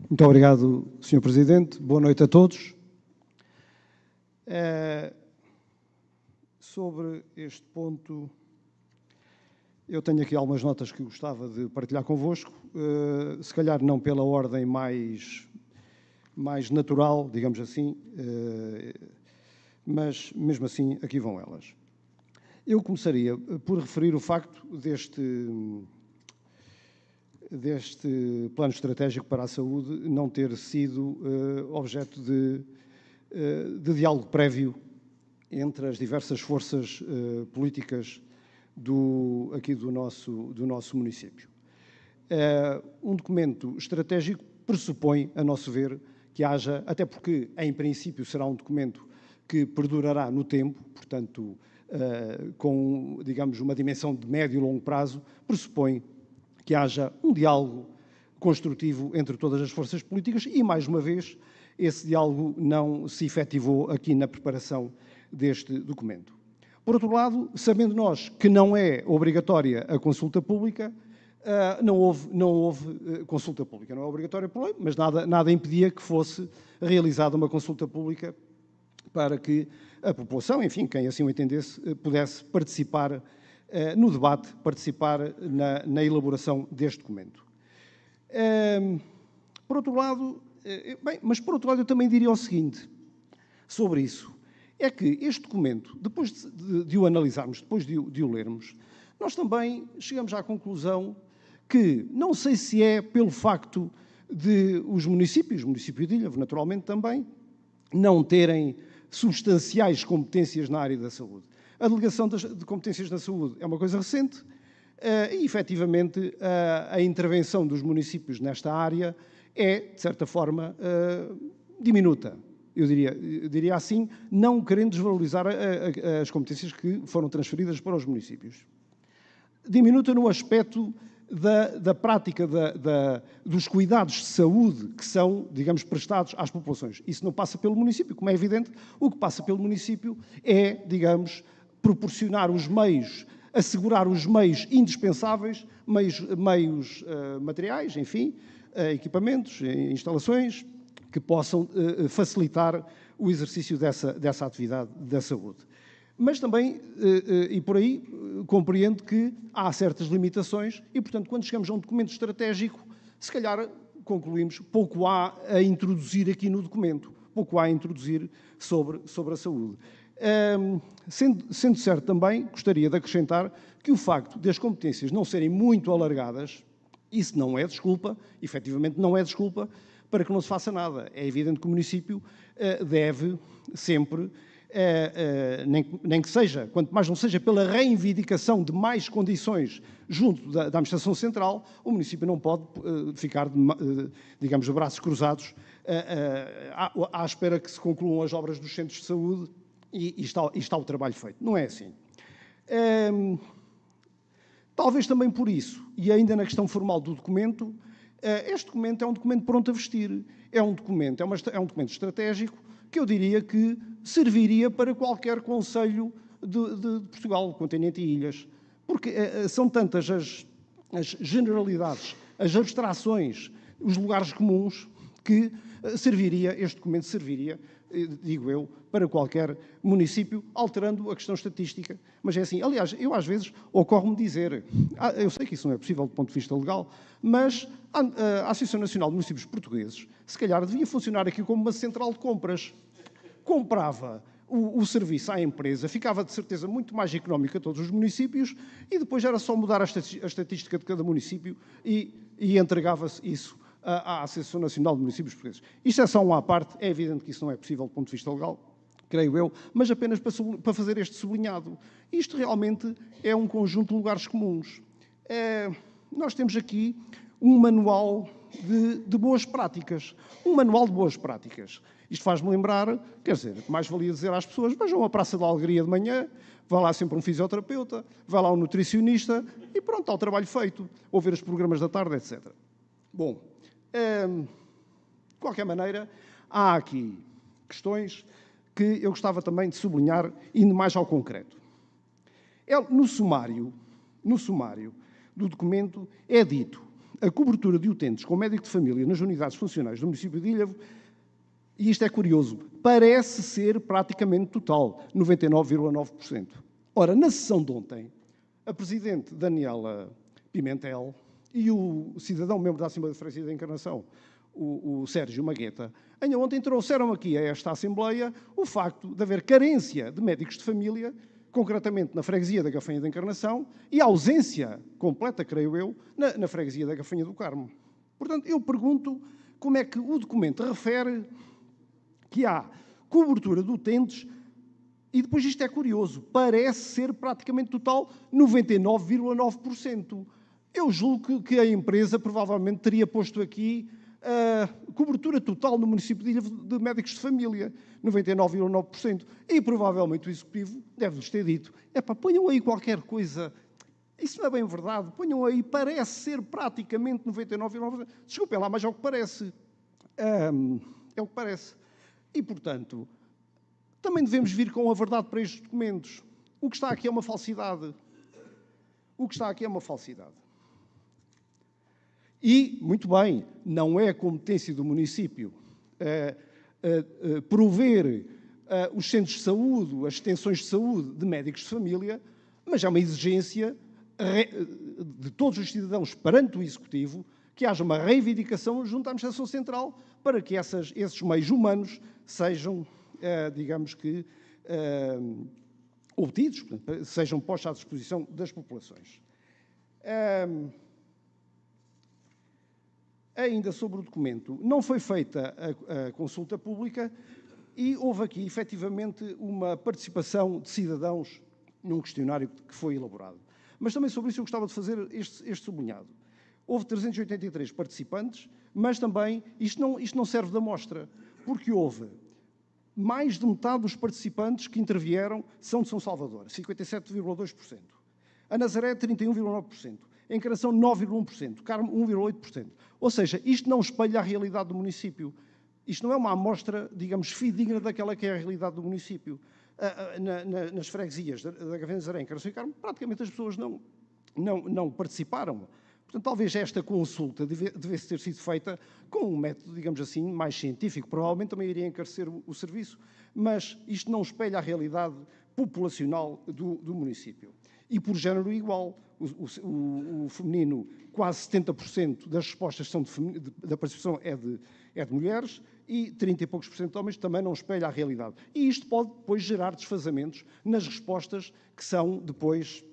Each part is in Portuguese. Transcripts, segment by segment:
Muito obrigado, Sr. Presidente. Boa noite a todos. Sobre este ponto, eu tenho aqui algumas notas que gostava de partilhar convosco, se calhar não pela ordem mais natural, digamos assim, mas mesmo assim aqui vão elas. Eu começaria por referir o facto deste plano estratégico para a saúde não ter sido objeto de diálogo prévio entre as diversas forças políticas aqui do nosso município. Um documento estratégico pressupõe, a nosso ver, que haja, até porque, em princípio, será um documento que perdurará no tempo, portanto, com, digamos, uma dimensão de médio e longo prazo, pressupõe que haja um diálogo construtivo entre todas as forças políticas e, mais uma vez, esse diálogo não se efetivou aqui na preparação deste documento. Por outro lado, sabendo nós que não é obrigatória a consulta pública, não houve consulta pública. Não é obrigatória, mas nada impedia que fosse realizada uma consulta pública para que a população, enfim, quem assim o entendesse, pudesse participar no debate, participar na elaboração deste documento. Por outro lado, eu também diria o seguinte sobre isso, é que este documento, depois de o analisarmos, depois de o lermos, nós também chegamos à conclusão que, não sei se é pelo facto de os municípios, o município de Ilhavo, naturalmente também, não terem substanciais competências na área da saúde. A delegação de competências na saúde é uma coisa recente e, efetivamente, a intervenção dos municípios nesta área é, de certa forma, diminuta. Eu diria assim, não querendo desvalorizar as competências que foram transferidas para os municípios. Diminuta no aspecto da prática dos cuidados de saúde que são, digamos, prestados às populações. Isso não passa pelo município, como é evidente. O que passa pelo município é, digamos, proporcionar os meios, assegurar os meios indispensáveis, meios materiais, enfim, equipamentos, instalações, que possam facilitar o exercício dessa atividade da saúde. Mas também, e por aí, compreendo que há certas limitações e, portanto, quando chegamos a um documento estratégico, se calhar concluímos, pouco há a introduzir aqui no documento, pouco há a introduzir sobre a saúde. Sendo certo também, gostaria de acrescentar que o facto das competências não serem muito alargadas, isso não é desculpa, efetivamente não é desculpa, para que não se faça nada. É evidente que o município deve sempre, nem que seja, quanto mais não seja pela reivindicação de mais condições junto da Administração Central, o município não pode ficar, digamos, de braços cruzados à espera que se concluam as obras dos centros de saúde e está o trabalho feito. Não é assim. Talvez também por isso, e ainda na questão formal do documento, este documento é um documento pronto a vestir, é um documento estratégico que eu diria que serviria para qualquer concelho de Portugal, continente e ilhas, porque são tantas as generalidades, as abstrações, os lugares comuns, que este documento serviria, digo eu, para qualquer município, alterando a questão estatística. Mas é assim, aliás, eu às vezes ocorre-me dizer, eu sei que isso não é possível do ponto de vista legal, mas a Associação Nacional de Municípios Portugueses, se calhar, devia funcionar aqui como uma central de compras. Comprava o serviço à empresa, ficava de certeza muito mais económico a todos os municípios e depois era só mudar a estatística de cada município e entregava-se isso à Associação Nacional de Municípios Portugueses. Isto é só uma à parte, é evidente que isso não é possível do ponto de vista legal, creio eu, mas apenas para fazer este sublinhado. Isto realmente é um conjunto de lugares comuns. Nós temos aqui um manual de boas práticas. Um manual de boas práticas. Isto faz-me lembrar, quer dizer, mais valia dizer às pessoas, vejam a Praça da Alegria de manhã, vai lá sempre um fisioterapeuta, vai lá um nutricionista e pronto, está o trabalho feito. Ou ver os programas da tarde, etc. Bom, de qualquer maneira, há aqui questões que eu gostava também de sublinhar, indo mais ao concreto. No sumário do documento é dito, a cobertura de utentes com médico de família nas unidades funcionais do município de Ilhavo, e isto é curioso, parece ser praticamente total, 99,9%. Ora, na sessão de ontem, a Presidente Daniela Pimentel e o cidadão membro da Assembleia de Freguesia da Encarnação, o Sérgio Magueta, ainda ontem trouxeram aqui a esta Assembleia o facto de haver carência de médicos de família, concretamente na Freguesia da Gafanha da Encarnação, e ausência completa, creio eu, na Freguesia da Gafanha do Carmo. Portanto, eu pergunto como é que o documento refere que há cobertura de utentes e depois isto é curioso, parece ser praticamente total 99,9%. Eu julgo que a empresa provavelmente teria posto aqui cobertura total no município de Ilhavo de médicos de família, 99,9%. E provavelmente o Executivo deve-lhes ter dito, ponham aí qualquer coisa, isso não é bem verdade, ponham aí, parece ser praticamente 99,9%. Desculpem lá, mas é o que parece. É o que parece. E, portanto, também devemos vir com a verdade para estes documentos. O que está aqui é uma falsidade. O que está aqui é uma falsidade. E, muito bem, não é competência do município prover os centros de saúde, as extensões de saúde de médicos de família, mas é uma exigência de todos os cidadãos perante o Executivo que haja uma reivindicação junto à Administração Central para que esses meios humanos sejam, digamos que, obtidos, sejam postos à disposição das populações. Ainda sobre o documento, não foi feita a consulta pública e houve aqui, efetivamente, uma participação de cidadãos num questionário que foi elaborado. Mas também sobre isso eu gostava de fazer este sublinhado. Houve 383 participantes, mas também isto não serve de amostra, porque houve mais de metade dos participantes que intervieram são de São Salvador, 57,2%. A Nazaré, 31,9%. A Encarnação, 9,1%. Carmo, 1,8%. Ou seja, isto não espelha a realidade do município. Isto não é uma amostra, digamos, fidedigna daquela que é a realidade do município. Nas freguesias da Gafanha, Nazaré, Encarnação e Carmo, praticamente as pessoas não participaram. Portanto, talvez esta consulta devesse ter sido feita com um método, digamos assim, mais científico. Provavelmente também iria encarecer o serviço, mas isto não espelha a realidade populacional do município. E por género igual, o feminino, quase 70% das respostas da participação é de mulheres e 30 e poucos por cento de homens, também não espelha a realidade. E isto pode depois gerar desfazamentos nas respostas que são depois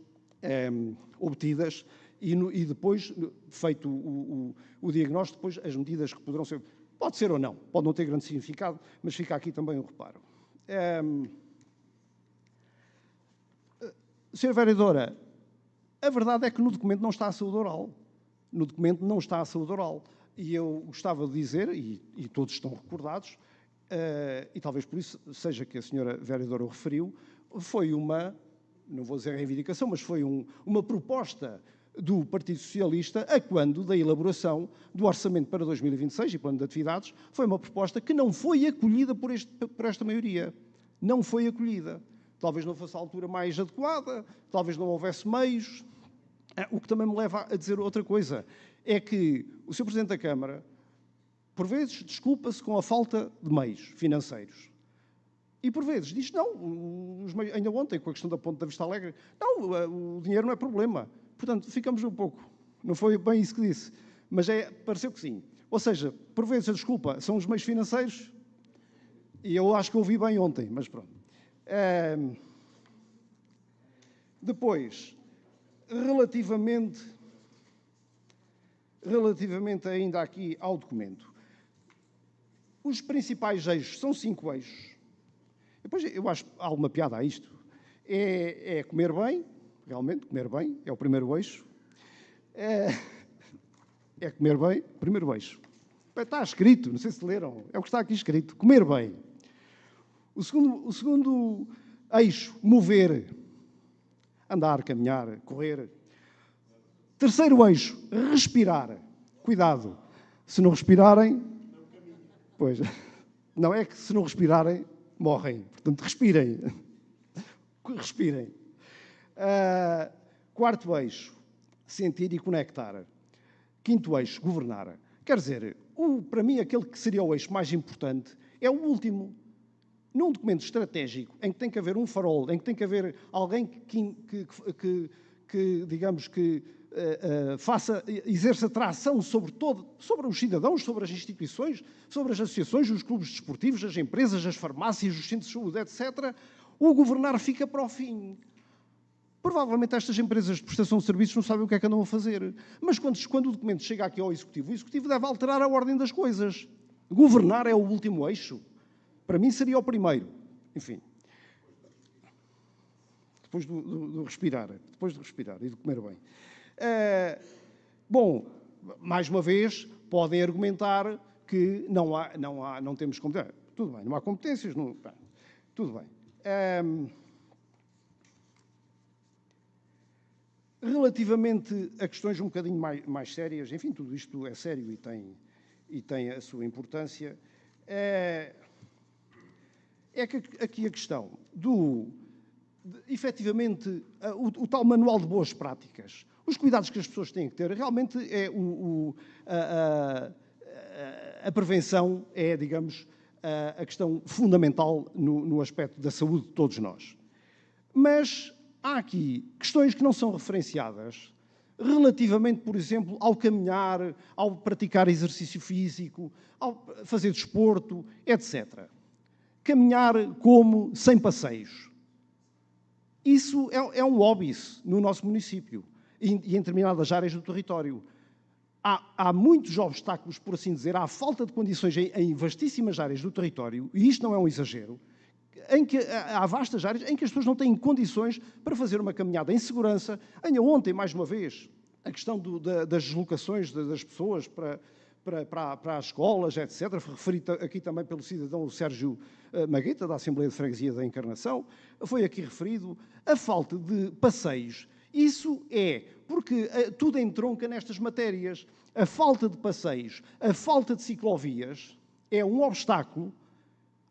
obtidas e depois, feito o diagnóstico, depois as medidas que poderão ser... Pode ser ou não, pode não ter grande significado, mas fica aqui também o reparo. Senhora Vereadora, a verdade é que no documento não está a saúde oral. No documento não está a saúde oral. E eu gostava de dizer, e todos estão recordados, e talvez por isso seja que a senhora Vereadora o referiu, foi uma, não vou dizer reivindicação, mas foi uma proposta do Partido Socialista a quando da elaboração do Orçamento para 2026 e Plano de Atividades, foi uma proposta que não foi acolhida por esta maioria. Não foi acolhida. Talvez não fosse a altura mais adequada, talvez não houvesse meios. O que também me leva a dizer outra coisa, é que o Sr. Presidente da Câmara, por vezes, desculpa-se com a falta de meios financeiros. E, por vezes, diz, não, ainda ontem, com a questão da Ponte da Vista Alegre, não, o dinheiro não é problema. Portanto, ficamos um pouco. Não foi bem isso que disse, mas pareceu que sim. Ou seja, por vezes, a desculpa são os meios financeiros, e eu acho que ouvi bem ontem, mas pronto. Depois, relativamente ainda aqui ao documento, os principais eixos são 5 eixos. Depois, eu acho que há alguma piada a isto. É comer bem, realmente, comer bem, é o primeiro eixo. É comer bem, primeiro eixo. Está escrito, não sei se leram, é o que está aqui escrito, comer bem. O segundo eixo, mover, andar, caminhar, correr. Terceiro eixo, respirar. Cuidado, se não respirarem, pois, não é que se não respirarem, morrem. Portanto, respirem. Respirem. Quarto eixo, sentir e conectar. quinto eixo, governar. Quer dizer, para mim, aquele que seria o eixo mais importante é o último. Num documento estratégico, em que tem que haver um farol, em que tem que haver alguém que digamos, que exerça tração sobre os cidadãos, sobre as instituições, sobre as associações, os clubes desportivos, as empresas, as farmácias, os centros de saúde, etc., o governar fica para o fim. Provavelmente estas empresas de prestação de serviços não sabem o que é que andam a fazer. Mas quando o documento chega aqui ao Executivo, o Executivo deve alterar a ordem das coisas. Governar é o último eixo. Para mim seria o primeiro. Enfim. Depois de respirar e de comer bem. Bom, mais uma vez, podem argumentar que não temos competências. Tudo bem, não há competências. Tudo bem. Relativamente a questões um bocadinho mais sérias, enfim, tudo isto é sério e tem a sua importância, é que aqui a questão efetivamente, o tal manual de boas práticas, os cuidados que as pessoas têm que ter, realmente é a prevenção é, digamos, a questão fundamental no aspecto da saúde de todos nós. Mas há aqui questões que não são referenciadas relativamente, por exemplo, ao caminhar, ao praticar exercício físico, ao fazer desporto, etc. Caminhar como sem passeios. Isso é um hobby no nosso município e em determinadas áreas do território. Há muitos obstáculos, por assim dizer, há falta de condições em vastíssimas áreas do território, e isto não é um exagero, em que há vastas áreas em que as pessoas não têm condições para fazer uma caminhada em segurança. Ainda ontem, mais uma vez, a questão das deslocações das pessoas para as escolas, etc., referido aqui também pelo cidadão Sérgio Magueta, da Assembleia de Freguesia da Encarnação, foi aqui referido, a falta de passeios. Isso é porque tudo entronca nestas matérias. A falta de passeios, a falta de ciclovias é um obstáculo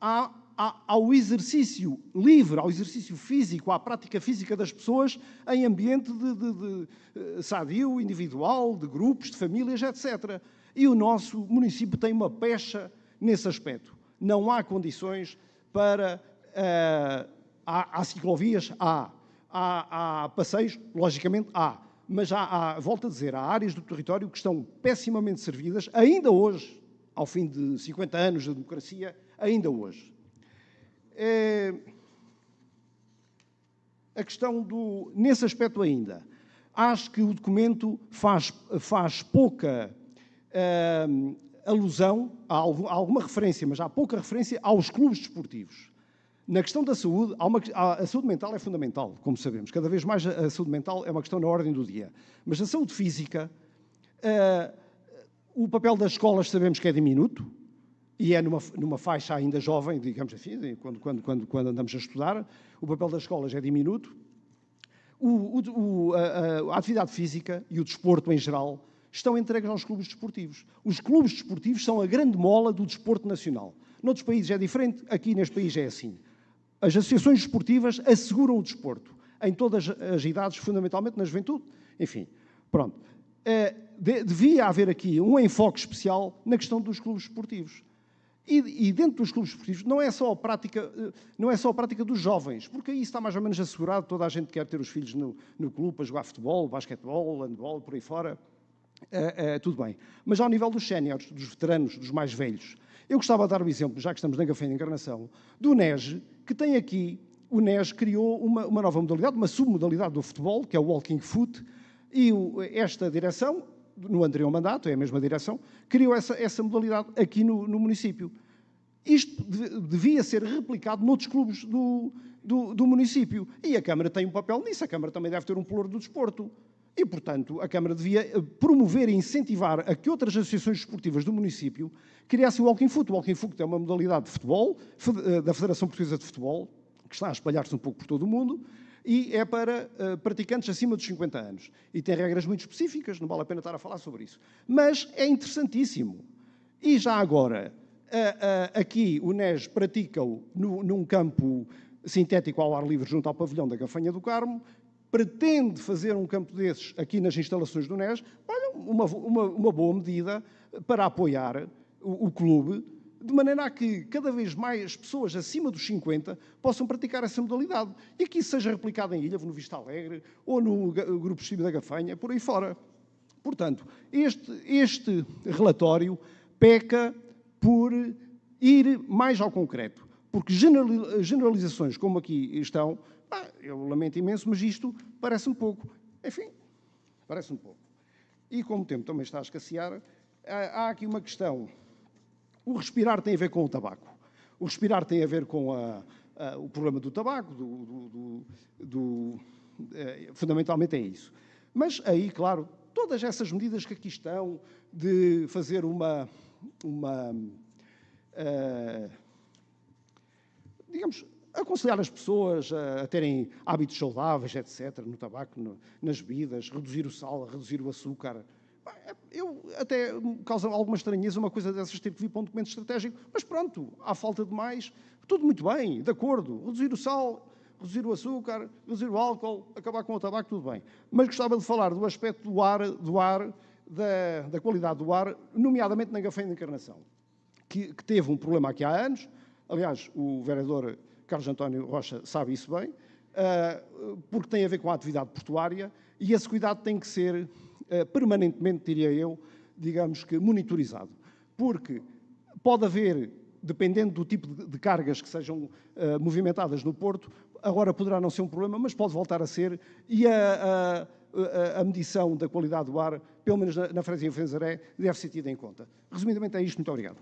ao exercício livre, ao exercício físico, à prática física das pessoas em ambiente de sadio, individual, de grupos, de famílias, etc. E o nosso município tem uma pecha nesse aspecto. Não há condições para... há ciclovias? Há passeios? Logicamente há. Mas volto a dizer, há áreas do território que estão pessimamente servidas, ainda hoje, ao fim de 50 anos de democracia, ainda hoje. A questão nesse aspecto ainda, acho que o documento faz pouca alusão, há alguma referência, mas há pouca referência aos clubes desportivos. Na questão da saúde, a saúde mental é fundamental, como sabemos. Cada vez mais a saúde mental é uma questão na ordem do dia. Mas a saúde física, o papel das escolas sabemos que é diminuto, e é numa faixa ainda jovem, digamos assim, quando andamos a estudar, o papel das escolas é diminuto. A atividade física e o desporto em geral estão entregues aos clubes desportivos. Os clubes desportivos são a grande mola do desporto nacional. Noutros países é diferente, aqui neste país é assim. As associações desportivas asseguram o desporto, em todas as idades, fundamentalmente na juventude. Enfim, pronto. Devia haver aqui um enfoque especial na questão dos clubes desportivos. E dentro dos clubes esportivos não é só a prática dos jovens, porque aí está mais ou menos assegurado, toda a gente quer ter os filhos no clube para jogar futebol, basquetebol, handball, por aí fora, tudo bem. Mas ao nível dos séniores, dos veteranos, dos mais velhos, eu gostava de dar o exemplo, já que estamos na Gafanha de Encarnação, do NES, que tem aqui, o NES criou uma nova modalidade, uma submodalidade do futebol, que é o walking foot, e esta direção, no anterior mandato, é a mesma direção, criou essa modalidade aqui no município. Isto devia ser replicado noutros clubes do município. E a Câmara tem um papel nisso, a Câmara também deve ter um pelouro do desporto. E, portanto, a Câmara devia promover e incentivar a que outras associações desportivas do município criassem o walking foot. O walking foot é uma modalidade de futebol, da Federação Portuguesa de Futebol, que está a espalhar-se um pouco por todo o mundo, e é para praticantes acima dos 50 anos. E tem regras muito específicas, não vale a pena estar a falar sobre isso. Mas é interessantíssimo. E já agora, aqui o NES pratica-o num campo sintético ao ar livre junto ao pavilhão da Gafanha do Carmo, pretende fazer um campo desses aqui nas instalações do NES. Olha, uma boa medida para apoiar o clube, de maneira a que cada vez mais pessoas acima dos 50 possam praticar essa modalidade. E que isso seja replicado em Ilhavo, no Vista Alegre, ou no Grupo Esportivo da Gafanha, por aí fora. Portanto, este relatório peca por ir mais ao concreto, porque generalizações como aqui estão, eu lamento imenso, mas isto parece-me pouco. Enfim, parece-me pouco. E como o tempo também está a escassear, há aqui uma questão. O respirar tem a ver com o tabaco. O respirar tem a ver com o problema do tabaco, fundamentalmente é isso. Mas aí, claro, todas essas medidas que aqui estão, de fazer digamos, aconselhar as pessoas a terem hábitos saudáveis, etc., no tabaco, nas bebidas, reduzir o sal, reduzir o açúcar. Eu até me causa alguma estranheza uma coisa dessas ter que vir para um documento estratégico, mas pronto, há falta de mais, tudo muito bem, de acordo, reduzir o sal, reduzir o açúcar, reduzir o álcool, acabar com o tabaco, tudo bem. Mas gostava de falar do aspecto do ar, da qualidade do ar, nomeadamente na Gafanha de Encarnação, que teve um problema aqui há anos. Aliás, o vereador Carlos António Rocha sabe isso bem, porque tem a ver com a atividade portuária e esse cuidado tem que ser permanentemente, diria eu, digamos que monitorizado. Porque pode haver, dependendo do tipo de cargas que sejam movimentadas no Porto, agora poderá não ser um problema, mas pode voltar a ser, e a medição da qualidade do ar, pelo menos na freguesia de Fenzaré, deve ser tida em conta. Resumidamente é isto, muito obrigado.